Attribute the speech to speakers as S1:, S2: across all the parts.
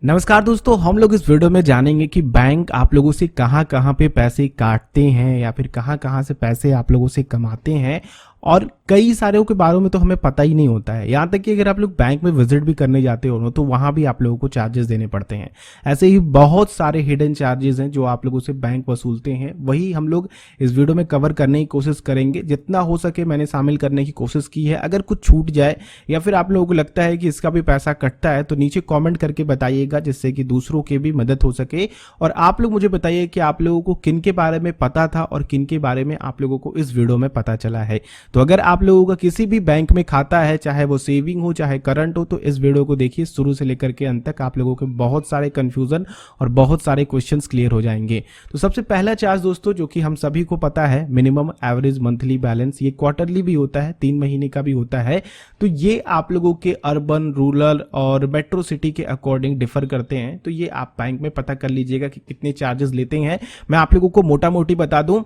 S1: नमस्कार दोस्तों, हम लोग इस वीडियो में जानेंगे कि बैंक आप लोगों से कहां कहां पे पैसे काटते हैं या फिर कहां कहां से पैसे आप लोगों से कमाते हैं। और कई सारे के बारे में तो हमें पता ही नहीं होता है। यहाँ तक कि अगर आप लोग बैंक में विजिट भी करने जाते हो ना तो वहां भी आप लोगों को चार्जेस देने पड़ते हैं। ऐसे ही बहुत सारे हिडन चार्जेस हैं जो आप लोगों से बैंक वसूलते हैं। वही हम लोग इस वीडियो में कवर करने की कोशिश करेंगे। जितना हो सके मैंने शामिल करने की कोशिश की है। अगर कुछ छूट जाए या फिर आप लोगों को लगता है कि इसका भी पैसा कटता है तो नीचे कॉमेंट करके बताइएगा, जिससे कि दूसरों की भी मदद हो सके। और आप लोग मुझे बताइए कि आप लोगों को किन के बारे में पता था और किन के बारे में आप लोगों को इस वीडियो में पता चला है। तो अगर आप लोगों का किसी भी बैंक में खाता है, चाहे वो सेविंग हो चाहे करंट हो, तो इस वीडियो को देखिए शुरू से लेकर के अंत तक। आप लोगों के बहुत सारे कंफ्यूजन और बहुत सारे क्वेश्चंस क्लियर हो जाएंगे। तो सबसे पहला चार्ज दोस्तों, जो कि हम सभी को पता है, मिनिमम एवरेज मंथली बैलेंस। ये क्वार्टरली भी होता है, 3 महीने का भी होता है। तो ये आप लोगों के अर्बन, रूरल और मेट्रो सिटी के अकॉर्डिंग डिफर करते हैं। तो ये आप बैंक में पता कर लीजिएगा कि कितने चार्जेस लेते हैं। मैं आप लोगों को मोटा मोटी बता दूं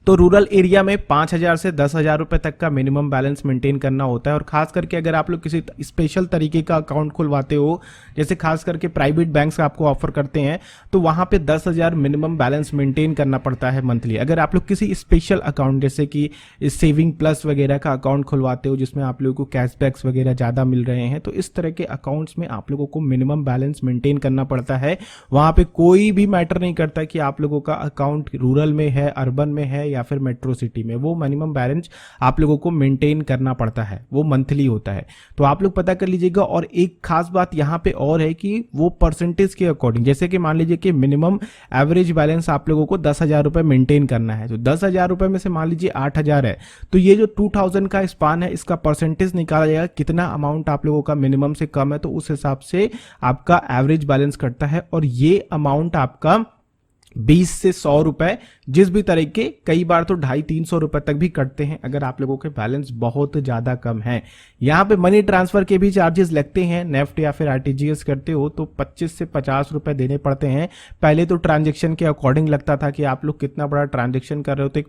S1: तो रूरल एरिया में 5,000 से 10,000 रुपए तक का मिनिमम बैलेंस मेंटेन करना होता है। और खास करके अगर आप लोग किसी स्पेशल तरीके का अकाउंट खुलवाते हो, जैसे खास करके प्राइवेट बैंक्स आपको ऑफर करते हैं, तो वहां पे 10,000 मिनिमम बैलेंस मेंटेन करना पड़ता है मंथली। अगर आप लोग किसी स्पेशल अकाउंट जैसे कि सेविंग प्लस वगैरह का अकाउंट खुलवाते हो जिसमें आप लोगों को कैशबैक्स वगैरह ज्यादा मिल रहे हैं, तो इस तरह के अकाउंट्स में आप लोगों को मिनिमम बैलेंस मेंटेन करना पड़ता है। वहां पे कोई भी मैटर नहीं करता कि आप लोगों का अकाउंट रूरल में है, अर्बन में है या फिर मेट्रो सिटी में। वो मिनिमम बैलेंस आप लोगों को मेंटेन करना पड़ता है, वो मंथली होता है। तो आप लोग पता कर लीजिएगा। और एक खास बात यहां पे और है कि वो परसेंटेज के अकॉर्डिंग, जैसे कि मान लीजिए कि मिनिमम एवरेज बैलेंस आप लोगों को 10,000 रुपए मेंटेन करना है, तो 10,000 रुपए में से मान लीजिए 8,000 है, तो ये जो 2,000 का स्पान है, इसका परसेंटेज निकाला जाएगा कितना अमाउंट आप लोगों का मिनिमम से कम है, तो उस हिसाब से आपका एवरेज बैलेंस कटता है। और ये अमाउंट आपका 20 से 100 रुपए, जिस भी तरीके, कई बार तो 250-300 रुपए तक भी कटते हैं अगर आप लोगों के बैलेंस बहुत ज्यादा कम है। यहाँ पे मनी ट्रांसफर के भी चार्जेस लगते हैं। नेफ्ट या फिर आरटीजीएस करते हो तो 25 से 50 रुपए देने पड़ते हैं। पहले तो ट्रांजेक्शन के अकॉर्डिंग लगता था कि आप लोग कितना बड़ा ट्रांजेक्शन कर रहे हो, तो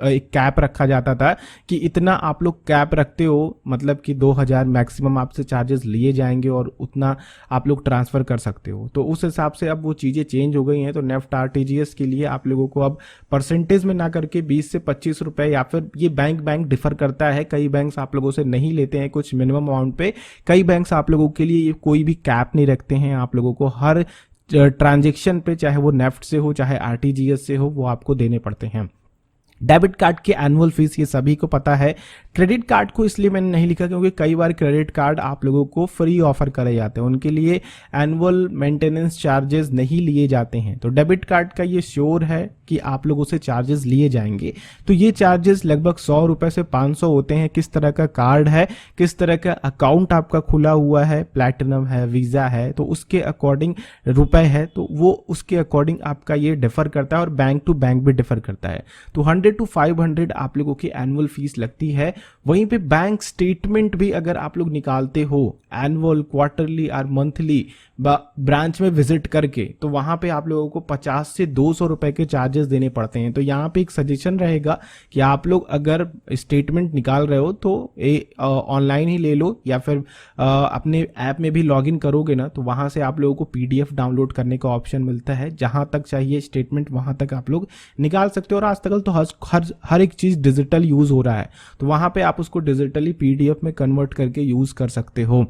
S1: एक कैप रखा जाता था कि इतना आप लोग कैप रखते हो, मतलब कि 2,000 मैक्सिमम आपसे चार्जेस लिए जाएंगे और उतना आप लोग ट्रांसफर कर सकते हो। तो उस हिसाब से अब वो चीजें चेंज हो गई हैं। तो नेफ्ट आरटीजीएस के लिए आप लोगों को अब परसेंटेज में ना करके 20 से 25 रुपए, या फिर ये बैंक डिफर करता है। कई बैंक्स आप लोगों से नहीं लेते हैं कुछ मिनिमम अमाउंट पे, कई बैंक्स आप लोगों के लिए कोई भी कैप नहीं रखते हैं। आप लोगों को हर ट्रांजेक्शन पे, चाहे वो नेफ्ट से हो चाहे आरटीजीएस से हो, वो आपको देने पड़ते हैं। डेबिट कार्ड की एनुअल फीस ये सभी को पता है। क्रेडिट कार्ड को इसलिए मैंने नहीं लिखा क्योंकि कई बार क्रेडिट कार्ड आप लोगों को फ्री ऑफर करे जाते हैं, उनके लिए एनुअल मेंटेनेंस चार्जेस नहीं लिए जाते हैं। तो डेबिट कार्ड का ये श्योर है कि आप लोगों से चार्जेस लिए जाएंगे। तो ये चार्जेस लगभग 100 रुपए से 500 होते हैं। किस तरह का कार्ड है, किस तरह का अकाउंट आपका खुला हुआ है, प्लैटिनम है, वीजा है, तो उसके अकॉर्डिंग रुपए है, तो वो उसके अकॉर्डिंग आपका ये डिफर करता है। और बैंक टू बैंक भी डिफर करता है। तो 100 to 500 आप लोगों की एनुअल फीस लगती है। वहीं पे बैंक स्टेटमेंट भी अगर आप लोग निकालते हो एनुअल, क्वार्टरली और मंथली ब्रांच में विजिट करके, तो वहां पे आप लोगों को 50 से 200 रुपए के चार्जेस देने पड़ते हैं। तो यहाँ पे एक सजेशन रहेगा कि आप लोग अगर स्टेटमेंट निकाल रहे हो तो ऑनलाइन ही ले लो, या फिर अपने ऐप में भी लॉगिन करोगे ना, तो वहां से आप लोगों को पीडीएफ डाउनलोड करने का ऑप्शन मिलता है। जहां तक चाहिए स्टेटमेंट वहां तक आप लोग निकाल सकते हो। और आजकल तो हर एक चीज डिजिटल यूज हो रहा है, तो वहां पे आप उसको डिजिटली पीडीएफ में कन्वर्ट करके यूज कर सकते हो।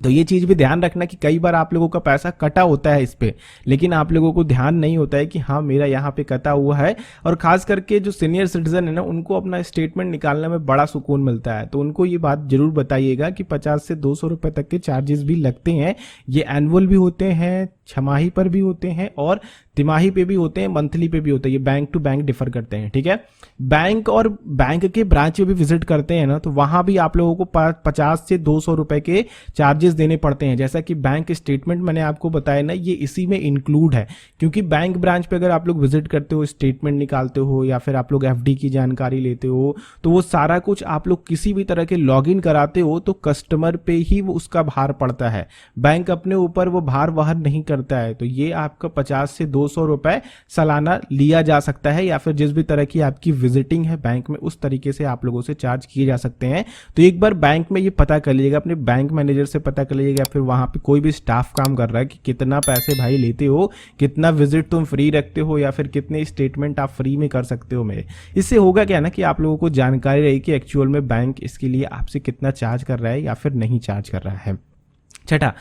S1: तो ये चीज भी ध्यान रखना कि कई बार आप लोगों का पैसा कटा होता है इस पे, लेकिन आप लोगों को ध्यान नहीं होता है कि हाँ मेरा यहाँ पे कटा हुआ है। और खास करके जो सीनियर सिटीजन है ना, उनको अपना स्टेटमेंट निकालने में बड़ा सुकून मिलता है। तो उनको ये बात जरूर बताइएगा कि 50 से 200 रुपए तक के चार्जेस भी लगते हैं। ये एनुअल भी होते हैं, छमाही पर भी होते हैं और तिमाही पे भी होते हैं, मंथली पे भी होते हैं। ये बैंक टू बैंक डिफर करते हैं, ठीक है। बैंक और बैंक के ब्रांच में भी विजिट करते हैं ना, तो वहां भी आप लोगों को 50 से 200 रुपए के चार्जेस देने पड़ते हैं। जैसा कि बैंक स्टेटमेंट मैंने आपको बताया ना, ये इसी में इंक्लूड है। क्योंकि बैंक ब्रांच पे अगर आप लोग विजिट करते हो, स्टेटमेंट निकालते हो या फिर आप लोग एफडी की जानकारी लेते हो, तो वो सारा कुछ आप लोग किसी भी तरह के लॉगिन कराते हो तो कस्टमर पे ही वो उसका भार पड़ता है। बैंक अपने ऊपर वो भार वहन नहीं करता है। तो ये आपका 50 से 200 रुपए सालाना लिया जा सकता है, या फिर जिस भी तरह की आपकी विजिटिंग है बैंक में, उस तरीके से आप लोगों से चार्ज किए जा सकते हैं। तो एक बार बैंक में ये पता कर लीजिएगा, अपने बैंक मैनेजर से पता पता करिएगा, या फिर वहाँ पे कोई भी स्टाफ काम कर रहा है कि कितना पैसे भाई लेते हो, कितना विजिट तुम फ्री रखते हो, या फिर कितने स्टेटमेंट आप फ्री में कर सकते हो मेरे। इससे होगा क्या ना कि आप लोगों को जानकारी रही कि एक्चुअल में बैंक इसके लिए आपसे कितना चार्ज कर रहा है या फिर नहीं चार्ज कर रहा है। छठा,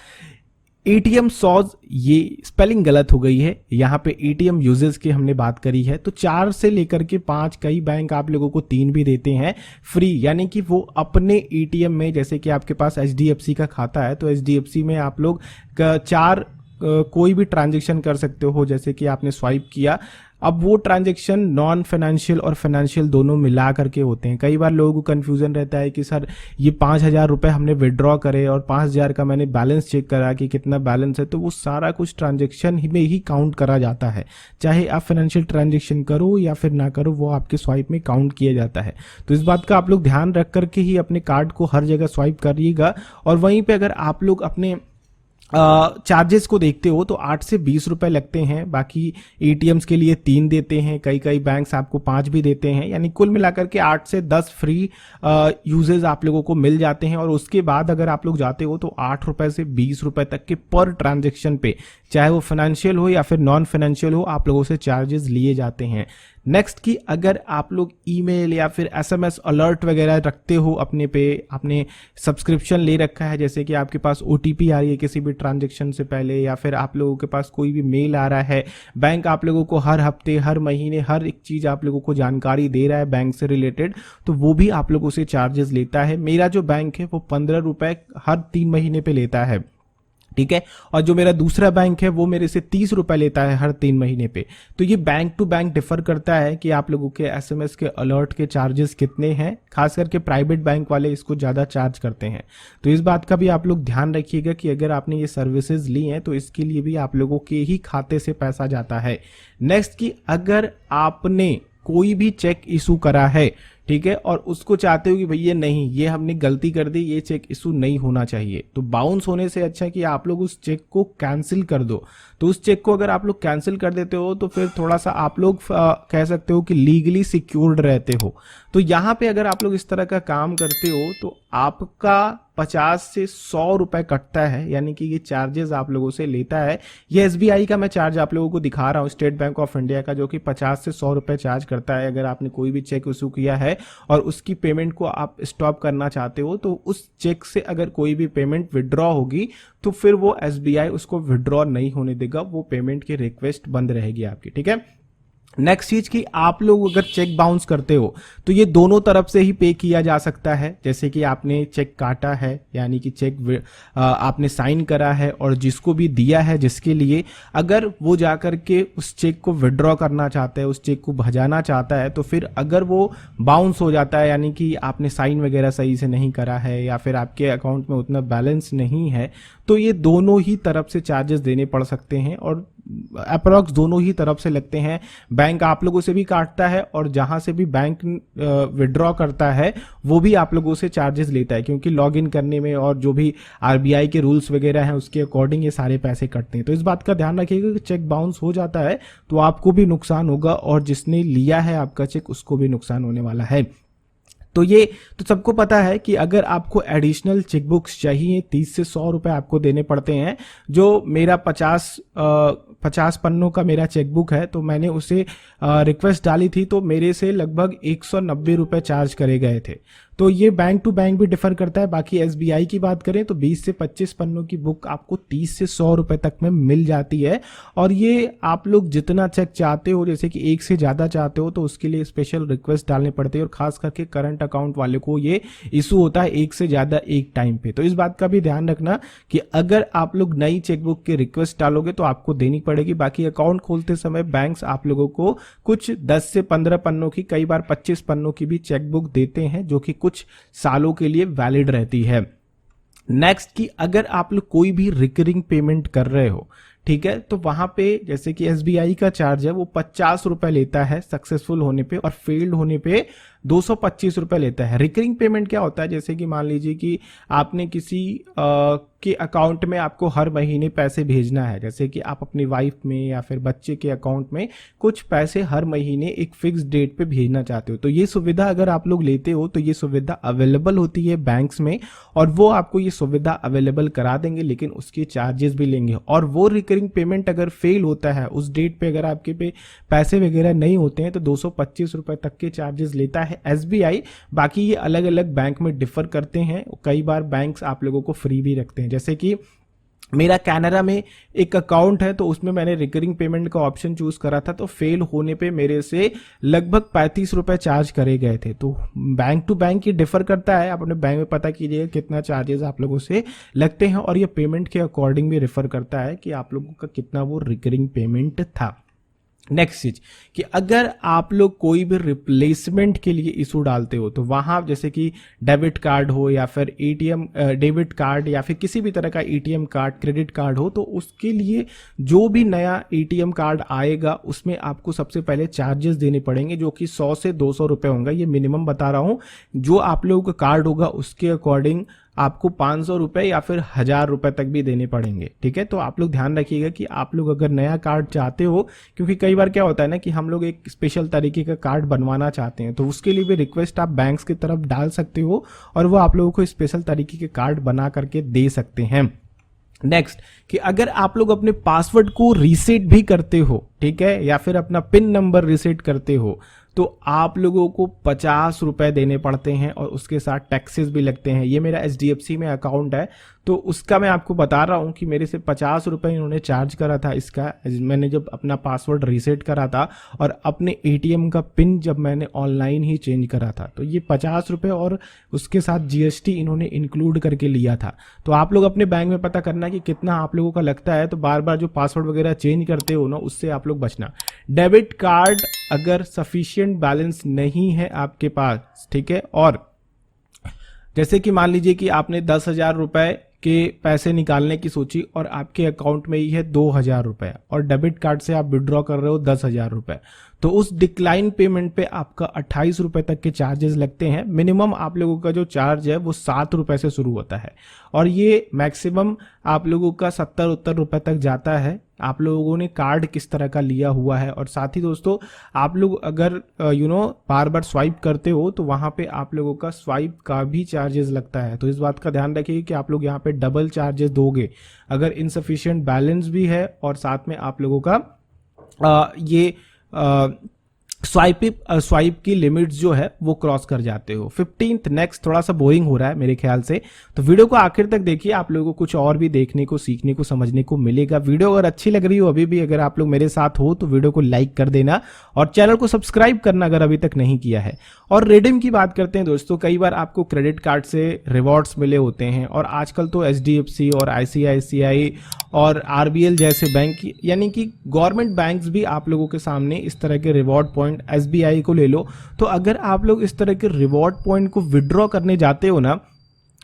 S1: एटीएम सॉज, ये स्पेलिंग गलत हो गई है, यहाँ पे एटीएम यूजेस की हमने बात करी है। तो 4 से लेकर के 5, कई बैंक आप लोगों को 3 भी देते हैं फ्री, यानी कि वो अपने एटीएम में, जैसे कि आपके पास एचडीएफसी का खाता है तो एचडीएफसी में आप लोग 4 कोई भी ट्रांजेक्शन कर सकते हो, जैसे कि आपने स्वाइप किया। अब वो ट्रांजैक्शन नॉन फाइनेंशियल और फाइनेंशियल दोनों मिला करके होते हैं। कई बार लोगों को कंफ्यूजन रहता है कि सर ये 5,000 रुपये हमने विड्रॉ करे और 5,000 का मैंने बैलेंस चेक करा कि कितना बैलेंस है, तो वो सारा कुछ ट्रांजैक्शन में ही काउंट करा जाता है। चाहे आप फाइनेंशियल ट्रांजैक्शन करो या फिर ना करो, वो आपके स्वाइप में काउंट किया जाता है। तो इस बात का आप लोग ध्यान रख करके ही अपने कार्ड को हर जगह स्वाइप करिएगा। और वहीं पर अगर आप लोग अपने चार्जेस को देखते हो तो 8 से 20 रुपए लगते हैं। बाकी एटीएम्स के लिए 3 देते हैं, कई बैंक्स आपको 5 भी देते हैं, यानी कुल मिलाकर के 8 से 10 फ्री यूजेस आप लोगों को मिल जाते हैं। और उसके बाद अगर आप लोग जाते हो तो 8 रुपए से 20 रुपए तक के पर ट्रांजैक्शन पे, चाहे वो फाइनेंशियल हो या फिर नॉन फाइनेंशियल हो, आप लोगों से चार्जेस लिए जाते हैं। नेक्स्ट की, अगर आप लोग ईमेल या फिर एसएमएस अलर्ट वगैरह रखते हो अपने पे, आपने सब्सक्रिप्शन ले रखा है, जैसे कि आपके पास ओटीपी आ रही है किसी भी ट्रांजैक्शन से पहले, या फिर आप लोगों के पास कोई भी मेल आ रहा है, बैंक आप लोगों को हर हफ्ते, हर महीने, हर एक चीज आप लोगों को जानकारी दे रहा है बैंक से रिलेटेड, तो वो भी आप लोगों से चार्जेस लेता है। मेरा जो बैंक है वो 15 रुपए हर 3 महीने पे लेता है, ठीक है। और जो मेरा दूसरा बैंक है वो मेरे से 30 रुपए लेता है हर 3 महीने पे। तो ये बैंक टू बैंक डिफर करता है कि आप लोगों के एसएमएस के अलर्ट के चार्जेस कितने हैं। खास करके प्राइवेट बैंक वाले इसको ज्यादा चार्ज करते हैं। तो इस बात का भी आप लोग ध्यान रखिएगा कि अगर आपने ये सर्विसेज ली हैं तो इसके लिए भी आप लोगों के ही खाते से पैसा जाता है। नेक्स्ट की, अगर आपने कोई भी चेक इशू करा है, ठीक है, और उसको चाहते हो कि भैया नहीं, ये हमने गलती कर दी, ये चेक इशू नहीं होना चाहिए, तो बाउंस होने से अच्छा है कि आप लोग उस चेक को कैंसिल कर दो। तो उस चेक को अगर आप लोग कैंसिल कर देते हो तो फिर थोड़ा सा आप लोग कह सकते हो कि लीगली सिक्योर्ड रहते हो। तो यहाँ पे अगर आप लोग इस तरह का काम करते हो तो आपका 50 से 100 रुपए कटता है, यानी कि ये चार्जेस आप लोगों से लेता है। ये एसबीआई का मैं चार्ज आप लोगों को दिखा रहा हूँ, स्टेट बैंक ऑफ इंडिया का, जो कि 50 से 100 रुपए चार्ज करता है। अगर आपने कोई भी चेक इशू किया है और उसकी पेमेंट को आप स्टॉप करना चाहते हो तो उस चेक से अगर कोई भी पेमेंट विड्रॉ होगी तो फिर वो एसबीआई उसको विड्रॉ नहीं होने देगा, वो पेमेंट की रिक्वेस्ट बंद रहेगी आपकी, ठीक है। नेक्स्ट चीज की, आप लोग अगर चेक बाउंस करते हो तो ये दोनों तरफ से ही पे किया जा सकता है। जैसे कि आपने चेक काटा है, यानी कि चेक आपने साइन करा है, और जिसको भी दिया है, जिसके लिए, अगर वो जाकर के उस चेक को विड्रॉ करना चाहता है, उस चेक को भजाना चाहता है, तो फिर अगर वो बाउंस हो जाता है, यानी कि आपने साइन वगैरह सही से नहीं करा है या फिर आपके अकाउंट में उतना बैलेंस नहीं है, तो ये दोनों ही तरफ से चार्जेस देने पड़ सकते हैं और अप्रॉक्स दोनों ही तरफ से लगते हैं। बैंक आप लोगों से भी काटता है और जहां से भी बैंक विड्रॉ करता है वो भी आप लोगों से चार्जेस लेता है, क्योंकि लॉगिन करने में और जो भी आरबीआई के रूल्स वगैरह हैं उसके अकॉर्डिंग ये सारे पैसे कटते हैं। तो इस बात का ध्यान रखिएगा कि चेक बाउंस हो जाता है तो आपको भी नुकसान होगा और जिसने लिया है आपका चेक उसको भी नुकसान होने वाला है। तो ये तो सबको पता है कि अगर आपको एडिशनल चेकबुक्स चाहिए 30 से 100 रुपए आपको देने पड़ते हैं। जो मेरा 50 पन्नों का मेरा चेकबुक है तो मैंने उसे रिक्वेस्ट डाली थी तो मेरे से लगभग 190 रुपए चार्ज करे गए थे। तो ये बैंक टू बैंक भी डिफर करता है। बाकी एसबीआई की बात करें तो 20 से 25 पन्नों की बुक आपको 30 से 100 रुपए तक में मिल जाती है। और ये आप लोग जितना चेक चाहते हो, जैसे कि एक से ज्यादा चाहते हो तो उसके लिए स्पेशल रिक्वेस्ट डालने पड़ते हैं और खास करके करंट अकाउंट वाले को ये इशू होता है एक से ज्यादा एक टाइम पे। तो इस बात का भी ध्यान रखना कि अगर आप लोग नई चेकबुक की रिक्वेस्ट डालोगे तो आपको देनी पड़ेगी। बाकी अकाउंट खोलते समय बैंक्स आप लोगों को कुछ 10 से 15 पन्नों की, कई बार 25 पन्नों की भी चेकबुक देते हैं जो कि कुछ सालों के लिए वैलिड रहती है। नेक्स्ट की, अगर आप लोग कोई भी रिकरिंग पेमेंट कर रहे हो, ठीक है। तो वहां पे जैसे कि एसबीआई का चार्ज है वो 50 रुपए लेता है सक्सेसफुल होने पे, और फेल्ड होने पे 225 रुपए लेता है। रिकरिंग पेमेंट क्या होता है, जैसे कि मान लीजिए कि आपने किसी के अकाउंट में आपको हर महीने पैसे भेजना है, जैसे कि आप अपनी वाइफ में या फिर बच्चे के अकाउंट में कुछ पैसे हर महीने एक फिक्स डेट पे भेजना चाहते हो, तो ये सुविधा अगर आप लोग लेते हो तो ये सुविधा अवेलेबल होती है बैंक्स में, और वो आपको ये सुविधा अवेलेबल करा देंगे, लेकिन उसके चार्जेस भी लेंगे। और वो रिकरिंग पेमेंट अगर फेल होता है उस डेट पे, अगर आपके पे पैसे वगैरह नहीं होते हैं, तो 225 रुपए तक के चार्जेस लेता है एसबीआई। बाकी ये अलग अलग बैंक में डिफर करते हैं, कई बार बैंक्स आप लोगों को फ्री भी रखते हैं। जैसे कि मेरा कैनरा में एक अकाउंट है, तो उसमें मैंने रिकरिंग पेमेंट का ऑप्शन चूज करा था, तो फेल होने पे मेरे से लगभग 35 रुपए चार्ज करे गए थे। तो बैंक टू बैंक ये डिफर करता है, आप अपने बैंक में पता कीजिएगा कितना चार्जेस आप लोगों से लगते हैं, और ये पेमेंट के अकॉर्डिंग भी रेफर करता है कि आप लोगों का कितना वो रिकरिंग पेमेंट था। नेक्स्ट चीज कि अगर आप लोग कोई भी रिप्लेसमेंट के लिए इशू डालते हो, तो वहां जैसे कि डेबिट कार्ड हो या फिर एटीएम डेबिट कार्ड या फिर किसी भी तरह का एटीएम कार्ड, क्रेडिट कार्ड हो, तो उसके लिए जो भी नया एटीएम कार्ड आएगा उसमें आपको सबसे पहले चार्जेस देने पड़ेंगे, जो कि 100 से 200 रुपए होंगे। ये मिनिमम बता रहा हूं, जो आप लोगों का कार्ड होगा उसके अकॉर्डिंग आपको 500 रुपए या फिर 1000 रुपए तक भी देने पड़ेंगे। ठीक है, तो आप लोग ध्यान रखिएगा कि आप लोग अगर नया कार्ड चाहते हो, क्योंकि कई बार क्या होता है ना कि हम लोग एक स्पेशल तरीके का कार्ड बनवाना चाहते हैं, तो उसके लिए भी रिक्वेस्ट आप बैंक्स की तरफ डाल सकते हो और वो आप लोगों को स्पेशल तरीके के कार्ड बना करके दे सकते हैं। नेक्स्ट कि अगर आप लोग अपने पासवर्ड को रीसेट भी करते हो, ठीक है, या फिर अपना पिन नंबर रीसेट करते हो, तो आप लोगों को 50 रुपए देने पड़ते हैं और उसके साथ टैक्सेस भी लगते हैं। ये मेरा एचडीएफसी में अकाउंट है, तो उसका मैं आपको बता रहा हूं कि मेरे से 50 रुपए इन्होंने चार्ज करा था इसका, मैंने जब अपना पासवर्ड रीसेट करा था और अपने एटीएम का पिन जब मैंने ऑनलाइन ही चेंज करा था, तो ये 50 रुपए और उसके साथ जीएसटी इन्होंने इंक्लूड करके लिया था। तो आप लोग अपने बैंक में पता करना कि कितना आप लोगों का लगता है, तो बार बार जो पासवर्ड वगैरह चेंज करते हो ना, उससे आप लोग बचना। डेबिट कार्ड अगर सफिशिएंट बैलेंस नहीं है आपके पास, ठीक है, और जैसे कि मान लीजिए कि आपने 10,000 रुपए के पैसे निकालने की सोची और आपके अकाउंट में ही है 2,000 रुपए, और डेबिट कार्ड से आप विड्रॉ कर रहे हो 10,000 रुपए, तो उस डिक्लाइन पेमेंट पे आपका 28 रुपए तक के चार्जेस लगते हैं। मिनिमम आप लोगों का जो चार्ज है वो 7 रुपए से शुरू होता है, और ये मैक्सिमम आप लोगों का 70-70 रुपए तक जाता है। आप लोगों ने कार्ड किस तरह का लिया हुआ है, और साथ ही दोस्तों आप लोग अगर बार बार स्वाइप करते हो, तो वहां पे आप लोगों का स्वाइप का भी चार्जेस लगता है। तो इस बात का ध्यान रखिए कि आप लोग यहाँ पे डबल चार्जेस दोगे अगर इनसफिशिएंट बैलेंस भी है, और साथ में आप लोगों का ये स्वाइप की लिमिट्स जो है वो क्रॉस कर जाते हो। 15th नेक्स्ट थोड़ा सा बोरिंग हो रहा है मेरे ख्याल से, तो वीडियो को आखिर तक देखिए, आप लोगों को कुछ और भी देखने को, सीखने को, समझने को मिलेगा। वीडियो अगर अच्छी लग रही हो अभी भी, अगर आप लोग मेरे साथ हो, तो वीडियो को लाइक कर देना और चैनल को सब्सक्राइब करना अगर अभी तक नहीं किया है। और रिडीम की बात करते हैं दोस्तों, कई बार आपको क्रेडिट कार्ड से रिवॉर्ड्स मिले होते हैं, और आजकल तो एचडीएफसी और आईसीआईसीआई और आरबीएल जैसे बैंक, यानी कि गवर्नमेंट बैंक्स भी आप लोगों के सामने इस तरह के रिवॉर्ड पॉइंट, एसबीआई को ले लो, तो अगर आप लोग इस तरह के रिवॉर्ड पॉइंट को विड्रॉ करने जाते हो ना,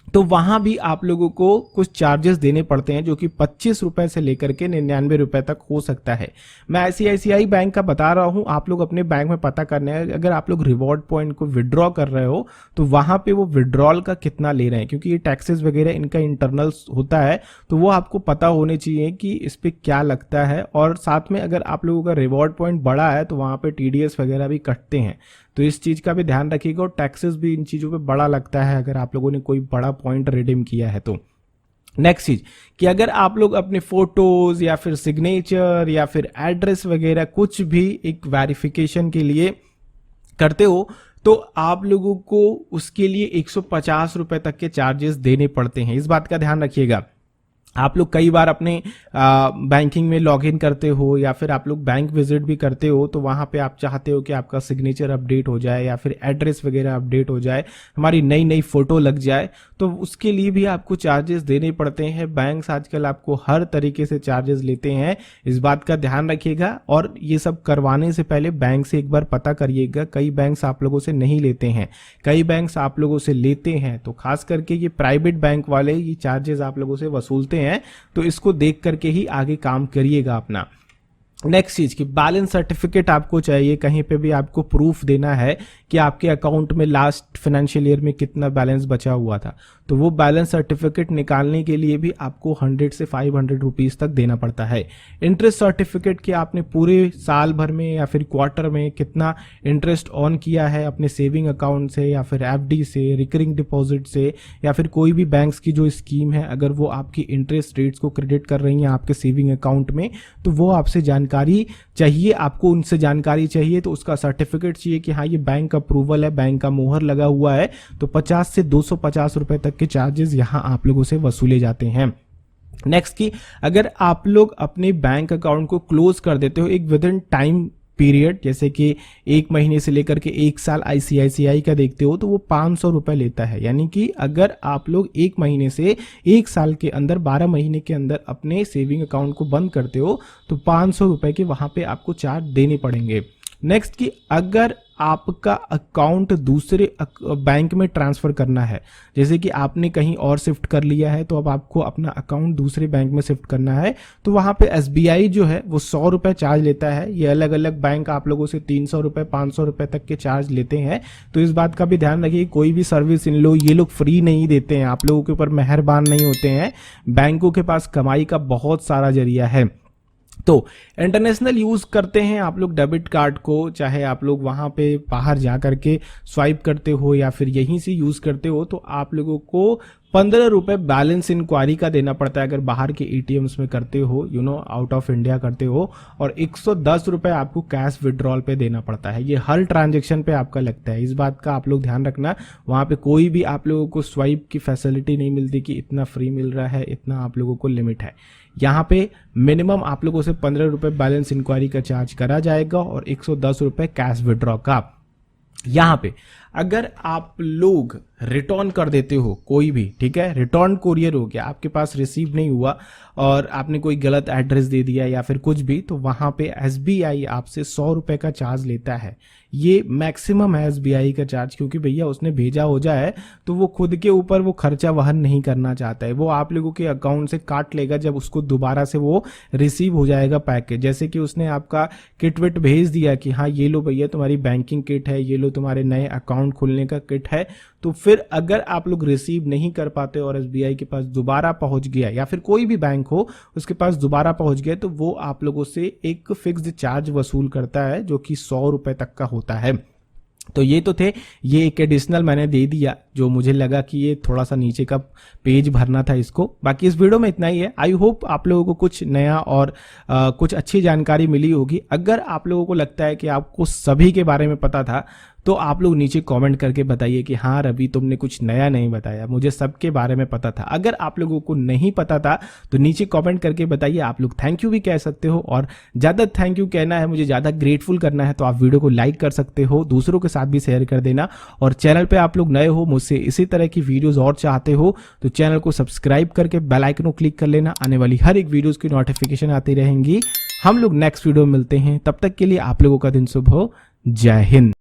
S1: तो वहां भी आप लोगों को कुछ चार्जेस देने पड़ते हैं, जो कि 25 रुपए से लेकर के 99 रुपए तक हो सकता है। मैं आईसीआईसीआई बैंक का बता रहा हूं, आप लोग अपने बैंक में पता करना है, अगर आप लोग रिवॉर्ड पॉइंट को विड्रॉ कर रहे हो तो वहां पे वो विड्रॉल का कितना ले रहे हैं, क्योंकि ये टैक्सेस वगैरह इनका इंटरनल होता है, तो वो आपको पता होने चाहिए कि इस पे क्या लगता है। और साथ में अगर आप लोगों का रिवॉर्ड पॉइंट बड़ा है तो वहां पे टीडीएस वगैरह भी कटते हैं, तो इस चीज का भी ध्यान रखिएगा। और टैक्सेस भी इन चीजों पे बड़ा लगता है अगर आप लोगों ने कोई बड़ा पॉइंट रिडीम किया है तो। नेक्स्ट चीज कि अगर आप लोग अपने फोटोज या फिर सिग्नेचर या फिर एड्रेस वगैरह कुछ भी एक वेरिफिकेशन के लिए करते हो, तो आप लोगों को उसके लिए 150 रुपए तक के चार्जेस देने पड़ते हैं। इस बात का ध्यान रखिएगा। आप लोग कई बार अपने बैंकिंग में लॉगिन करते हो या फिर आप लोग बैंक विजिट भी करते हो, तो वहां पे आप चाहते हो कि आपका सिग्नेचर अपडेट हो जाए या फिर एड्रेस वगैरह अपडेट हो जाए, हमारी नई नई फोटो लग जाए, तो उसके लिए भी आपको चार्जेस देने पड़ते हैं। बैंक्स आजकल आपको हर तरीके से चार्जेस लेते हैं, इस बात का ध्यान रखिएगा। और ये सब करवाने से पहले बैंक से एक बार पता करिएगा, कई बैंक्स आप लोगों से नहीं लेते हैं, कई बैंक्स आप लोगों से लेते हैं, तो खास करके ये प्राइवेट बैंक वाले ये चार्जेस आप लोगों से वसूलते हैं। हैं, तो इसको देख करके ही आगे काम करिएगा अपना। नेक्स्ट चीज की बैलेंस सर्टिफिकेट आपको चाहिए, कहीं पे भी आपको प्रूफ देना है कि आपके अकाउंट में लास्ट फाइनेंशियल ईयर में कितना बैलेंस बचा हुआ था, तो वो बैलेंस सर्टिफिकेट निकालने के लिए भी आपको 100 से 500 रुपीज तक देना पड़ता है। इंटरेस्ट सर्टिफिकेट कि आपने पूरे साल भर में या फिर क्वार्टर में कितना इंटरेस्ट ऑन किया है अपने सेविंग अकाउंट से या फिर एफडी से, रिकरिंग डिपॉजिट से, या फिर कोई भी बैंक्स की जो स्कीम है अगर वो आपकी इंटरेस्ट रेट्स को क्रेडिट कर रही हैं आपके सेविंग अकाउंट में, तो वो आपसे जानकारी चाहिए, आपको उनसे जानकारी चाहिए, तो उसका सर्टिफिकेट चाहिए कि हाँ ये बैंक अप्रूवल है, बैंक का मोहर लगा हुआ है। तो 50 से 250 रुपए तक के चार्जेस यहां आप लोगों से वसूले जाते हैं। नेक्स्ट की अगर आप लोग अपने बैंक अकाउंट को क्लोज कर देते हो एक विद इन टाइम पीरियड, जैसे कि 1 महीने से लेकर के 1 साल ICICI का देखते हो, तो वो 500 रुपए लेता है। यानी कि अगर आप लोग 1 महीने से 1 साल के अंदर 12 महीने के अंदर अपने सेविंग अकाउंट को बंद करते हो तो 500 रुपए के वहां पे आपको चार्ज देने पड़ेंगे। नेक्स्ट कि अगर आपका अकाउंट दूसरे बैंक में ट्रांसफर करना है, जैसे कि आपने कहीं और शिफ्ट कर लिया है तो अब आपको अपना अकाउंट दूसरे बैंक में शिफ्ट करना है, तो वहां पे SBI जो है वो 100 रुपए चार्ज लेता है। ये अलग अलग बैंक आप लोगों से 300 रुपए 500 रुपए तक के चार्ज लेते हैं। तो इस बात का भी ध्यान रखिए, कोई भी सर्विस इन लोग ये लोग फ्री नहीं देते हैं, आप लोगों के ऊपर मेहरबान नहीं होते हैं। बैंकों के पास कमाई का बहुत सारा जरिया है। तो इंटरनेशनल यूज करते हैं आप लोग डेबिट कार्ड को, चाहे आप लोग वहां पे बाहर जा करके स्वाइप करते हो या फिर यहीं से यूज करते हो, तो आप लोगों को 15 रुपए बैलेंस इंक्वायरी का देना पड़ता है अगर बाहर के ATMs में करते हो, आउट ऑफ इंडिया करते हो, और 110 रुपए आपको कैश विड्रॉल पे देना पड़ता है। ये हर ट्रांजेक्शन पे आपका लगता है, इस बात का आप लोग ध्यान रखना। वहां पे कोई भी आप लोगों को स्वाइप की फैसिलिटी नहीं मिलती कि इतना फ्री मिल रहा है, इतना आप लोगों को लिमिट है। यहाँ पे मिनिमम आप लोगों से 15 रुपए बैलेंस इंक्वायरी का चार्ज करा जाएगा और 110 रुपए कैश विड्रॉ का। यहाँ पे अगर आप लोग रिटर्न कर देते हो कोई भी, ठीक है, रिटर्न कोरियर हो गया, आपके पास रिसीव नहीं हुआ और आपने कोई गलत एड्रेस दे दिया या फिर कुछ भी, तो वहां पे SBI आपसे 100 रुपए का चार्ज लेता है। ये मैक्सिमम है SBI का चार्ज, क्योंकि भैया उसने भेजा हो जाए तो वो खुद के ऊपर वो खर्चा वहन नहीं करना चाहता है, वो आप लोगों के अकाउंट से काट लेगा जब उसको दोबारा से वो रिसीव हो जाएगा पैकेज। जैसे कि उसने आपका किट विट भेज दिया कि हाँ ये लो भैया तुम्हारी बैंकिंग किट है, ये लो तुम्हारे नए अकाउंट खोलने का किट है, तो फिर अगर आप लोग रिसीव नहीं कर पाते और SBI के पास दोबारा पहुंच गया या फिर कोई भी बैंक हो उसके पास दोबारा पहुंच गया, तो वो आप लोगों से एक फिक्स्ड चार्ज वसूल करता है जो कि 100 रुपए तक का होता है। तो ये तो थे, ये एक एडिशनल मैंने दे दिया जो मुझे लगा कि ये थोड़ा सा नीचे का पेज भरना था इसको। बाकी इस वीडियो में इतना ही है। आई होप आप लोगों को कुछ नया और कुछ अच्छी जानकारी मिली होगी। अगर आप लोगों को लगता है कि आपको सभी के बारे में पता था तो आप लोग नीचे कमेंट करके बताइए कि हाँ रवि तुमने कुछ नया नहीं बताया, मुझे सबके बारे में पता था। अगर आप लोगों को नहीं पता था तो नीचे कमेंट करके बताइए। आप लोग थैंक यू भी कह सकते हो, और ज़्यादा थैंक यू कहना है, मुझे ज़्यादा ग्रेटफुल करना है तो आप वीडियो को लाइक कर सकते हो, दूसरों के साथ भी शेयर कर देना। और चैनल पर आप लोग नए हो, मुझसे इसी तरह की वीडियोज़ और चाहते हो तो चैनल को सब्सक्राइब करके बेल आइकन को क्लिक कर लेना, आने वाली हर एक वीडियोज़ की नोटिफिकेशन आती रहेंगी। हम लोग नेक्स्ट वीडियो में मिलते हैं, तब तक के लिए आप लोगों का दिन शुभ हो। जय हिंद।